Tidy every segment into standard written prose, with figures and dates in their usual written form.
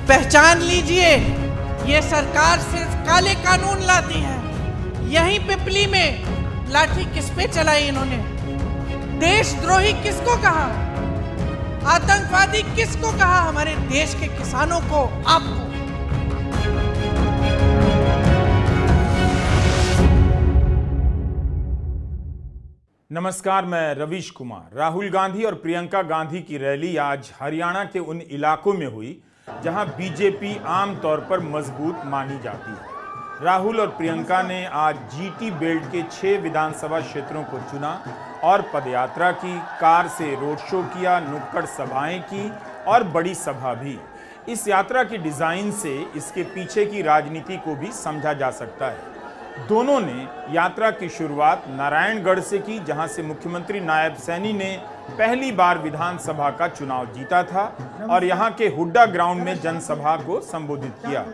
पहचान लीजिए, ये सरकार सिर्फ काले कानून लाती है। यहीं पिपली में लाठी किस पे चलाई इन्होंने? देशद्रोही किसको कहा? आतंकवादी किसको कहा? हमारे देश के किसानों को, आपको। नमस्कार, मैं रवीश कुमार। राहुल गांधी और प्रियंका गांधी की रैली आज हरियाणा के उन इलाकों में हुई जहां बीजेपी आमतौर पर मजबूत मानी जाती है। राहुल और प्रियंका ने आज जीटी बेल्ट के 6 विधानसभा क्षेत्रों को चुना और पदयात्रा की, कार से रोड शो किया, नुक्कड़ सभाएं की और बड़ी सभा भी। इस यात्रा की डिजाइन से इसके पीछे की राजनीति को भी समझा जा सकता है। दोनों ने यात्रा की शुरुआत नारायणगढ़ से की, जहां से मुख्यमंत्री नायब सैनी ने पहली बार विधानसभा का चुनाव जीता था और यहां के हुड्डा ग्राउंड में जनसभा को संबोधित किया।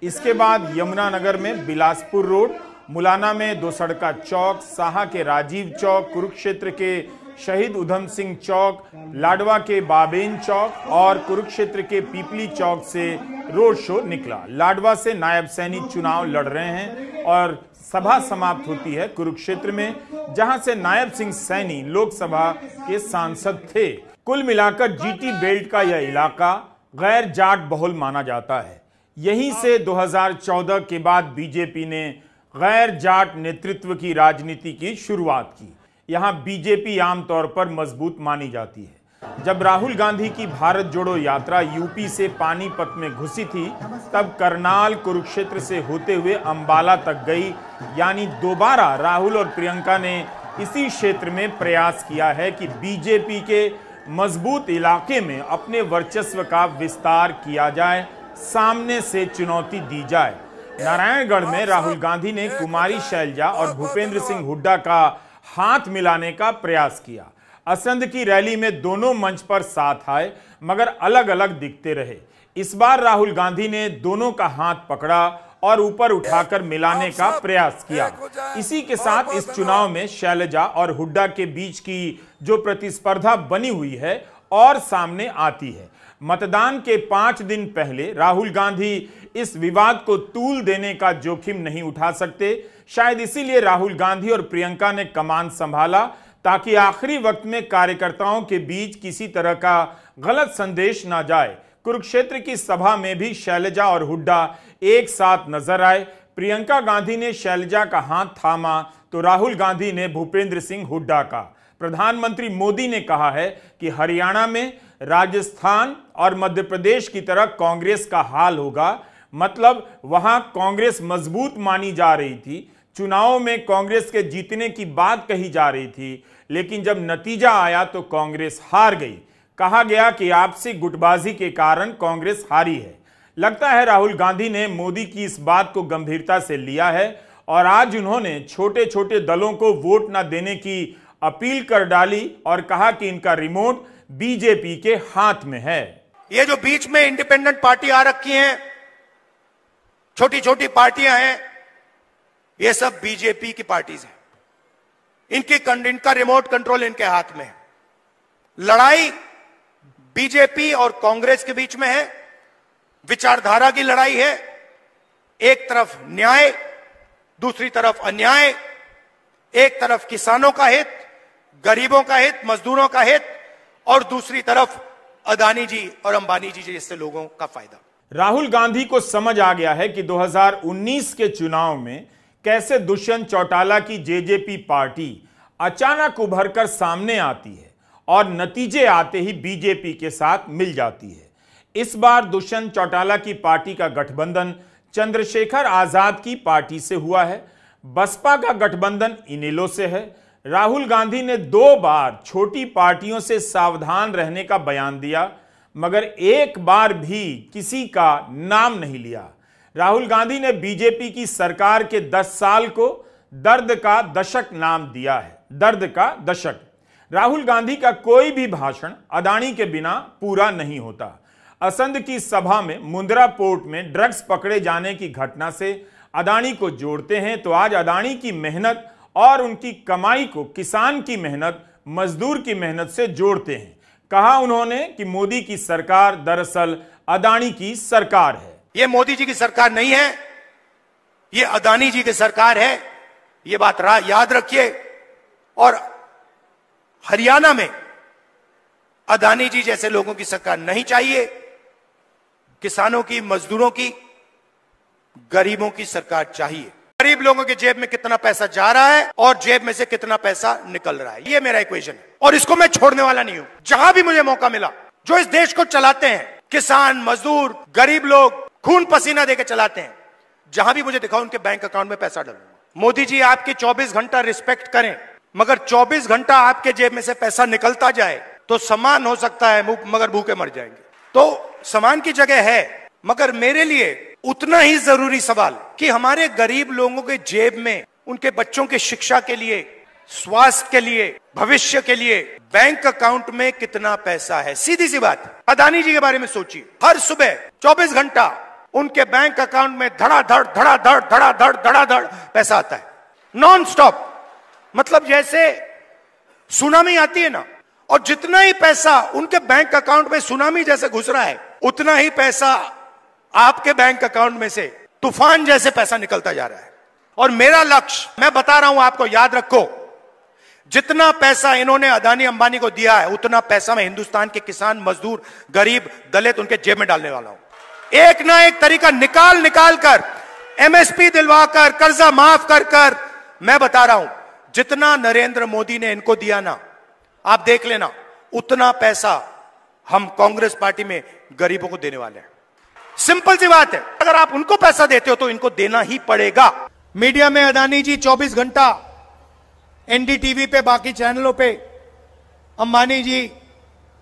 इसके बाद यमुनानगर में बिलासपुर रोड, मुलाना में दोसड़का चौक, साहा के राजीव चौक, कुरुक्षेत्र के शहीद उधम सिंह चौक, लाडवा के बाबेन चौक और कुरुक्षेत्र के पीपली चौक से रोड शो निकला। लाडवा से नायब सैनी चुनाव लड़ रहे हैं और सभा समाप्त होती है कुरुक्षेत्र में, जहां से नायब सिंह सैनी लोकसभा के सांसद थे। कुल मिलाकर जीटी बेल्ट का यह इलाका गैर जाट बहुल माना जाता है। यहीं से 2014 के बाद बीजेपी ने गैर जाट नेतृत्व की राजनीति की शुरुआत की। यहां बीजेपी आमतौर पर मजबूत मानी जाती है। जब राहुल गांधी की भारत जोड़ो यात्रा यूपी से पानीपत में घुसी थी, तब करनाल, कुरुक्षेत्र से होते हुए अंबाला तक गई। यानी दोबारा राहुल और प्रियंका ने इसी क्षेत्र में प्रयास किया है कि बीजेपी के मजबूत इलाके में अपने वर्चस्व का विस्तार किया जाए, सामने से चुनौती दी जाए। नारायणगढ़ में राहुल गांधी ने कुमारी शैलजा और भूपेंद्र सिंह हुड्डा का हाथ मिलाने का प्रयास किया। असंध की रैली में दोनों मंच पर साथ आए, मगर अलग अलग दिखते रहे। इस बार राहुल गांधी ने दोनों का हाथ पकड़ा और ऊपर उठाकर मिलाने का प्रयास किया। इसी के साथ इस चुनाव में शैलजा और हुड्डा के बीच की जो प्रतिस्पर्धा बनी हुई है और सामने आती है। मतदान के 5 दिन पहले राहुल गांधी इस विवाद को तूल देने का जोखिम नहीं उठा सकते। शायद इसीलिए राहुल गांधी और प्रियंका ने कमान संभाला, ताकि आखिरी वक्त में कार्यकर्ताओं के बीच किसी तरह का गलत संदेश ना जाए। कुरुक्षेत्र की सभा में भी शैलजा और हुड्डा एक साथ नजर आए। प्रियंका गांधी ने शैलजा का हाथ थामा तो राहुल गांधी ने भूपेंद्र सिंह हुड्डा का। प्रधानमंत्री मोदी ने कहा है कि हरियाणा में राजस्थान और मध्य प्रदेश की तरह कांग्रेस का हाल होगा। मतलब वहां कांग्रेस मजबूत मानी जा रही थी, चुनावों में कांग्रेस के जीतने की बात कही जा रही थी, लेकिन जब नतीजा आया तो कांग्रेस हार गई। कहा गया कि आपसी गुटबाजी के कारण कांग्रेस हारी है। लगता है राहुल गांधी ने मोदी की इस बात को गंभीरता से लिया है और आज उन्होंने छोटे छोटे दलों को वोट न देने की अपील कर डाली और कहा कि इनका रिमोट बीजेपी के हाथ में है। ये जो बीच में इंडिपेंडेंट पार्टी आ रखी हैं, छोटी छोटी पार्टियां हैं, ये सब बीजेपी की पार्टीज हैं। इनका रिमोट कंट्रोल इनके हाथ में है। लड़ाई बीजेपी और कांग्रेस के बीच में है, विचारधारा की लड़ाई है। एक तरफ न्याय, दूसरी तरफ अन्याय। एक तरफ किसानों का हित, गरीबों का हित, मजदूरों का हित, और दूसरी तरफ अदानी जी और अंबानी जी जैसे लोगों का फायदा। राहुल गांधी को समझ आ गया है कि 2019 के चुनाव में कैसे दुष्यंत चौटाला की जेजेपी पार्टी अचानक उभरकर सामने आती है और नतीजे आते ही बीजेपी के साथ मिल जाती है। इस बार दुष्यंत चौटाला की पार्टी का गठबंधन चंद्रशेखर आजाद की पार्टी से हुआ है। बसपा का गठबंधन इनेलो से है। राहुल गांधी ने 2 बार छोटी पार्टियों से सावधान रहने का बयान दिया, मगर एक बार भी किसी का नाम नहीं लिया। राहुल गांधी ने बीजेपी की सरकार के 10 साल को दर्द का दशक नाम दिया है। दर्द का दशक। राहुल गांधी का कोई भी भाषण अदानी के बिना पूरा नहीं होता। असंध की सभा में मुंद्रा पोर्ट में ड्रग्स पकड़े जाने की घटना से अदानी को जोड़ते हैं, तो आज अदानी की मेहनत और उनकी कमाई को किसान की मेहनत, मजदूर की मेहनत से जोड़ते हैं। कहा उन्होंने कि मोदी की सरकार दरअसल अदानी की सरकार है। ये मोदी जी की सरकार नहीं है, ये अदानी जी की सरकार है। ये बात याद रखिए। और हरियाणा में अदानी जी जैसे लोगों की सरकार नहीं चाहिए। किसानों की, मजदूरों की, गरीबों की सरकार चाहिए। गरीब लोगों के जेब में कितना पैसा जा रहा है और जेब में से कितना पैसा निकल रहा है, ये मेरा इक्वेशन है और इसको मैं छोड़ने वाला नहीं हूं। जहां भी मुझे मौका मिला, जो इस देश को चलाते हैं, किसान, मजदूर, गरीब लोग खून पसीना देकर चलाते हैं, जहां भी मुझे दिखाओ उनके बैंक अकाउंट में पैसा डालूंगा। मोदी जी आपके 24 घंटा रिस्पेक्ट करें, मगर 24 घंटा आपके जेब में से पैसा निकलता जाए तो सम्मान हो सकता है, मगर भूखे मर जाएंगे। तो सम्मान की जगह है, मगर मेरे लिए उतना ही जरूरी सवाल कि हमारे गरीब लोगों के जेब में उनके बच्चों की शिक्षा के लिए, स्वास्थ्य के लिए, भविष्य के लिए बैंक अकाउंट में कितना पैसा है। सीधी सी बात। अदानी जी के बारे में सोचिए, हर सुबह 24 घंटा उनके बैंक अकाउंट में धड़ाधड़ धड़ाधड़ धड़ाधड़ धड़ाधड़ पैसा आता है, नॉन स्टॉप। मतलब जैसे सुनामी आती है ना, और जितना ही पैसा उनके बैंक अकाउंट में सुनामी जैसे घुस रहा है, उतना ही पैसा आपके बैंक अकाउंट में से तूफान जैसे पैसा निकलता जा रहा है। और मेरा लक्ष्य, मैं बता रहा हूं आपको, याद रखो, जितना पैसा इन्होंने अदानी अंबानी को दिया है, उतना पैसा मैं हिंदुस्तान के किसान, मजदूर, गरीब, दलित उनके जेब में डालने वाला हूं। एक ना एक तरीका निकाल कर, एमएसपी दिलवाकर, कर्जा माफ कर मैं बता रहा हूं, जितना नरेंद्र मोदी ने इनको दिया ना, आप देख लेना, उतना पैसा हम कांग्रेस पार्टी में गरीबों को देने वाले हैं। सिंपल सी बात है। अगर आप उनको पैसा देते हो तो इनको देना ही पड़ेगा। मीडिया में अदानी जी 24 घंटा, एनडीटीवी पे, बाकी चैनलों पे अंबानी जी,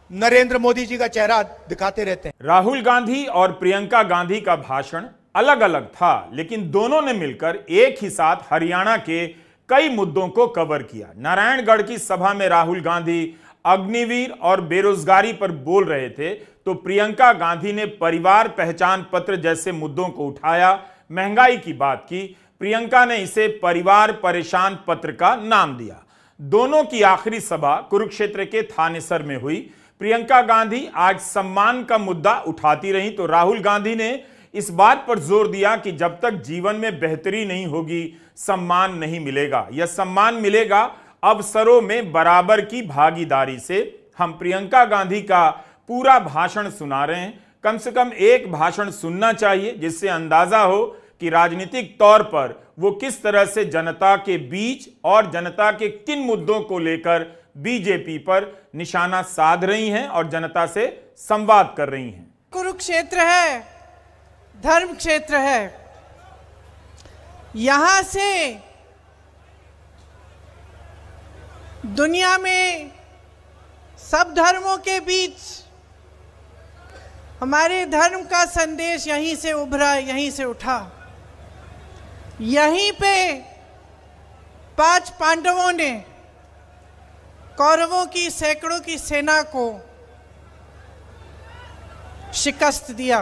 नरेंद्र मोदी जी का चेहरा दिखाते रहते हैं। राहुल गांधी और प्रियंका गांधी का भाषण अलग अलग था, लेकिन दोनों ने मिलकर एक ही साथ हरियाणा के कई मुद्दों को कवर किया। नारायणगढ़ की सभा में राहुल गांधी अग्निवीर और बेरोजगारी पर बोल रहे थे, तो प्रियंका गांधी ने परिवार पहचान पत्र जैसे मुद्दों को उठाया, महंगाई की बात की। प्रियंका ने इसे परिवार परेशान पत्र का नाम दिया। दोनों की आखिरी सभा कुरुक्षेत्र के थानेसर में हुई। प्रियंका गांधी आज सम्मान का मुद्दा उठाती रही, तो राहुल गांधी ने इस बात पर जोर दिया कि जब तक जीवन में बेहतरी नहीं होगी, सम्मान नहीं मिलेगा। यह सम्मान मिलेगा अवसरों में बराबर की भागीदारी से। हम प्रियंका गांधी का पूरा भाषण सुना रहे हैं। कम से कम एक भाषण सुनना चाहिए, जिससे अंदाजा हो कि राजनीतिक तौर पर वो किस तरह से जनता के बीच और जनता के किन मुद्दों को लेकर बीजेपी पर निशाना साध रही हैं और जनता से संवाद कर रही हैं। कुरुक्षेत्र है, धर्म क्षेत्र है। यहां से दुनिया में सब धर्मों के बीच हमारे धर्म का संदेश यहीं से उभरा, यहीं से उठा। यहीं पे 5 पांडवों ने कौरवों की सैकड़ों की सेना को शिकस्त दिया।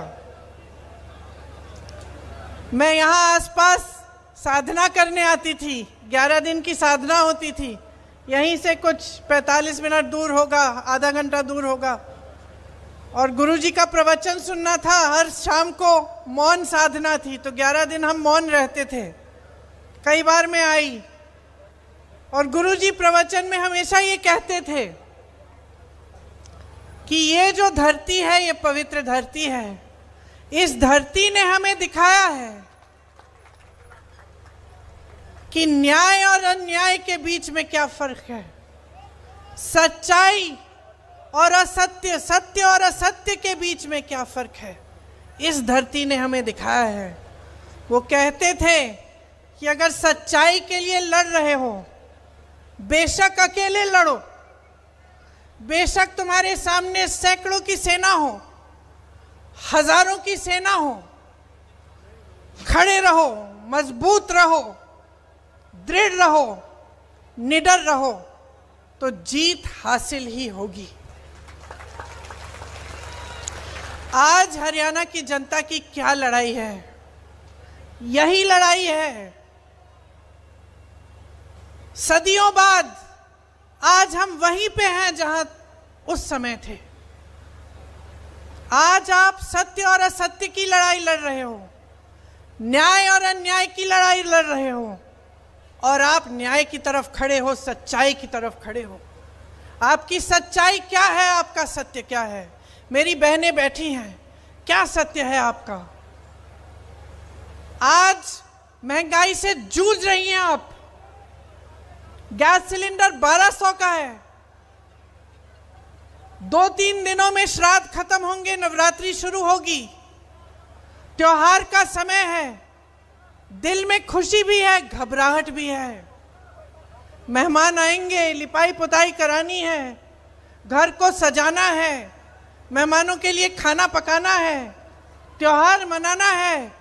मैं यहाँ आसपास साधना करने आती थी, 11 दिन की साधना होती थी। यहीं से कुछ 45 मिनट दूर होगा, आधा घंटा दूर होगा, और गुरुजी का प्रवचन सुनना था। हर शाम को मौन साधना थी, तो 11 दिन हम मौन रहते थे। कई बार मैं आई और गुरुजी प्रवचन में हमेशा ये कहते थे कि ये जो धरती है, ये पवित्र धरती है। इस धरती ने हमें दिखाया है कि न्याय और अन्याय के बीच में क्या फर्क है, सच्चाई और असत्य, सत्य और असत्य के बीच में क्या फर्क है। इस धरती ने हमें दिखाया है। वो कहते थे कि अगर सच्चाई के लिए लड़ रहे हो, बेशक अकेले लड़ो, बेशक तुम्हारे सामने सैकड़ों की सेना हो, हजारों की सेना हो, खड़े रहो, मजबूत रहो, दृढ़ रहो, निडर रहो, तो जीत हासिल ही होगी। आज हरियाणा की जनता की क्या लड़ाई है? यही लड़ाई है। सदियों बाद आज हम वहीं पे हैं जहां उस समय थे। आज आप सत्य और असत्य की लड़ाई लड़ रहे हो, न्याय और अन्याय की लड़ाई लड़ रहे हो, और आप न्याय की तरफ खड़े हो, सच्चाई की तरफ खड़े हो। आपकी सच्चाई क्या है, आपका सत्य क्या है? मेरी बहनें बैठी हैं, क्या सत्य है आपका? आज महंगाई से जूझ रही हैं आप। गैस सिलेंडर 1200 का है। 2-3 दिनों में श्राद्ध खत्म होंगे, नवरात्रि शुरू होगी, त्योहार का समय है। दिल में खुशी भी है, घबराहट भी है। मेहमान आएंगे, लिपाई पुताई करानी है, घर को सजाना है, मेहमानों के लिए खाना पकाना है, त्योहार मनाना है।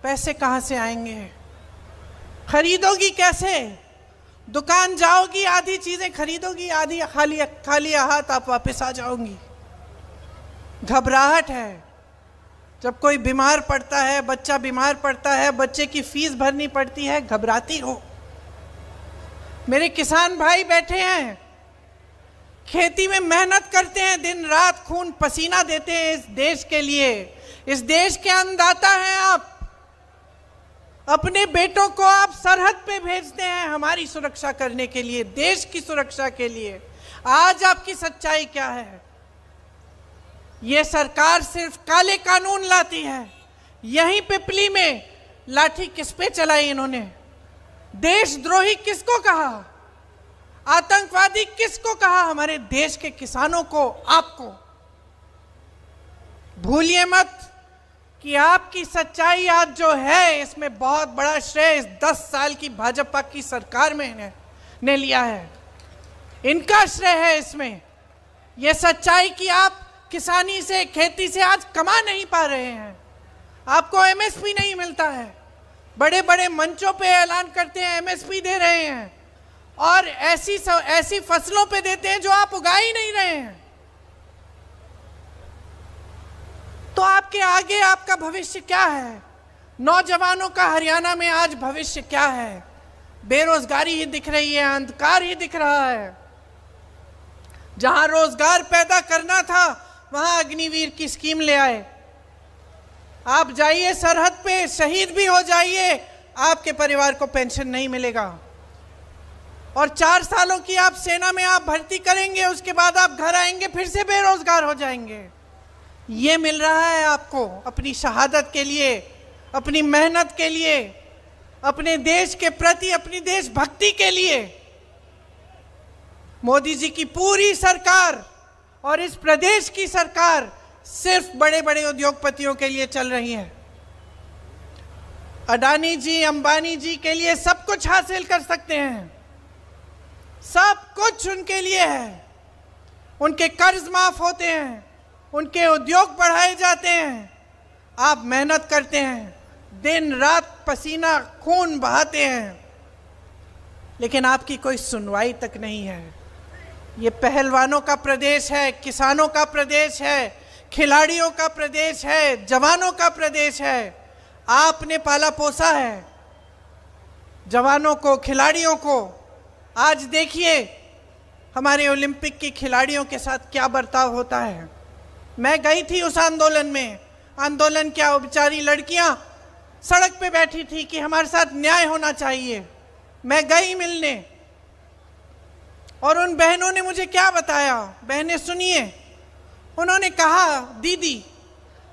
पैसे कहाँ से आएंगे? खरीदोगी कैसे? दुकान जाओगी, आधी चीजें खरीदोगी, आधी खाली हाथ आप वापस आ जाओगी। घबराहट है। जब कोई बीमार पड़ता है, बच्चा बीमार पड़ता है, बच्चे की फीस भरनी पड़ती है, घबराती हो। मेरे किसान भाई बैठे हैं, खेती में मेहनत करते हैं, दिन रात खून पसीना देते हैं इस देश के लिए। इस देश के अन्नदाता हैं आप। अपने बेटों को आप सरहद पे भेजते हैं हमारी सुरक्षा करने के लिए, देश की सुरक्षा के लिए। आज आपकी सच्चाई क्या है? ये सरकार सिर्फ काले कानून लाती है। यहीं पिपली में लाठी किस पे चलाई इन्होंने? देशद्रोही किसको कहा? आतंकवादी किसको कहा? हमारे देश के किसानों को, आपको। भूलिए मत कि आपकी सच्चाई आज जो है, इसमें बहुत बड़ा श्रेय इस 10 साल की भाजपा की सरकार में ने लिया है। इनका श्रेय है इसमें। यह सच्चाई कि आप किसानी से, खेती से आज कमा नहीं पा रहे हैं। आपको एमएसपी नहीं मिलता है। बड़े बड़े मंचों पे ऐलान करते हैं एमएसपी दे रहे हैं, और ऐसी फसलों पे देते हैं जो आप उगा ही नहीं रहे हैं। तो आपके आगे आपका भविष्य क्या है? नौजवानों का हरियाणा में आज भविष्य क्या है? बेरोजगारी ही दिख रही है, अंधकार ही दिख रहा है। जहां रोजगार पैदा करना था, वहां अग्निवीर की स्कीम ले आए। आप जाइए सरहद पे, शहीद भी हो जाइए, आपके परिवार को पेंशन नहीं मिलेगा। और 4 सालों की आप सेना में आप भर्ती करेंगे, उसके बाद आप घर आएंगे, फिर से बेरोजगार हो जाएंगे। ये मिल रहा है आपको अपनी शहादत के लिए, अपनी मेहनत के लिए, अपने देश के प्रति, अपनी देशभक्ति के लिए। मोदी जी की पूरी सरकार और इस प्रदेश की सरकार सिर्फ बड़े बड़े उद्योगपतियों के लिए चल रही है। अडानी जी, अंबानी जी के लिए सब कुछ हासिल कर सकते हैं, सब कुछ उनके लिए है। उनके कर्ज माफ होते हैं, उनके उद्योग बढ़ाए जाते हैं। आप मेहनत करते हैं, दिन रात पसीना खून बहाते हैं, लेकिन आपकी कोई सुनवाई तक नहीं है। ये पहलवानों का प्रदेश है, किसानों का प्रदेश है, खिलाड़ियों का प्रदेश है, जवानों का प्रदेश है। आपने पाला पोसा है जवानों को, खिलाड़ियों को। आज देखिए हमारे ओलंपिक की खिलाड़ियों के साथ क्या बर्ताव होता है। मैं गई थी उस आंदोलन में। आंदोलन क्या, वो बेचारी लड़कियां सड़क पे बैठी थी कि हमारे साथ न्याय होना चाहिए। मैं गई मिलने, और उन बहनों ने मुझे क्या बताया। बहनें सुनिए, उन्होंने कहा, दीदी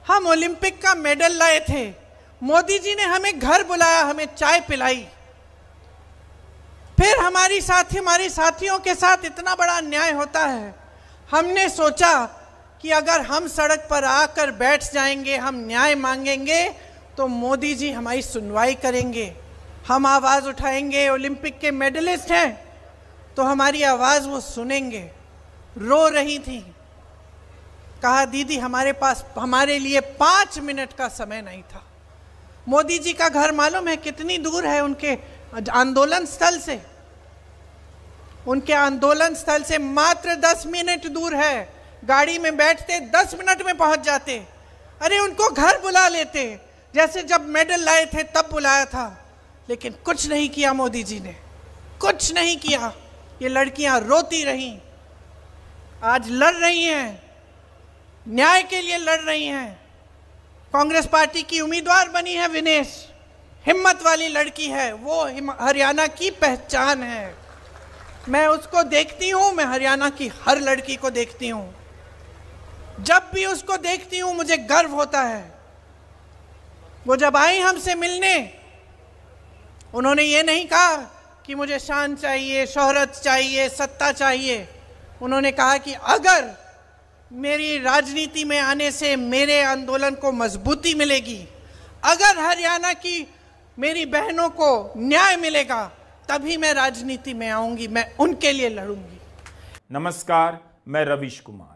हम ओलंपिक का मेडल लाए थे, मोदी जी ने हमें घर बुलाया, हमें चाय पिलाई, फिर हमारी साथियों के साथ इतना बड़ा अन्याय होता है। हमने सोचा कि अगर हम सड़क पर आकर बैठ जाएंगे, हम न्याय मांगेंगे, तो मोदी जी हमारी सुनवाई करेंगे, हम आवाज़ उठाएंगे। ओलंपिक के मेडलिस्ट हैं तो हमारी आवाज़ वो सुनेंगे। रो रही थी। कहा, दीदी हमारे लिए 5 मिनट का समय नहीं था। मोदी जी का घर मालूम है कितनी दूर है उनके आंदोलन स्थल से? उनके आंदोलन स्थल से मात्र 10 मिनट दूर है। गाड़ी में बैठते 10 मिनट में पहुंच जाते। अरे उनको घर बुला लेते, जैसे जब मेडल लाए थे तब बुलाया था। लेकिन कुछ नहीं किया मोदी जी ने, कुछ नहीं किया। ये लड़कियां रोती रहीं, आज लड़ रही हैं। न्याय के लिए लड़ रही हैं। कांग्रेस पार्टी की उम्मीदवार बनी है विनेश, हिम्मत वाली लड़की है, वो हरियाणा की पहचान है। मैं उसको देखती हूं, मैं हरियाणा की हर लड़की को देखती हूं, जब भी उसको देखती हूं मुझे गर्व होता है। वो जब आई हमसे मिलने, उन्होंने ये नहीं कहा कि मुझे शान चाहिए, शोहरत चाहिए, सत्ता चाहिए। उन्होंने कहा कि अगर मेरी राजनीति में आने से मेरे आंदोलन को मजबूती मिलेगी, अगर हरियाणा की मेरी बहनों को न्याय मिलेगा, तभी मैं राजनीति में आऊंगी, मैं उनके लिए लड़ूंगी। नमस्कार, मैं रवीश कुमार।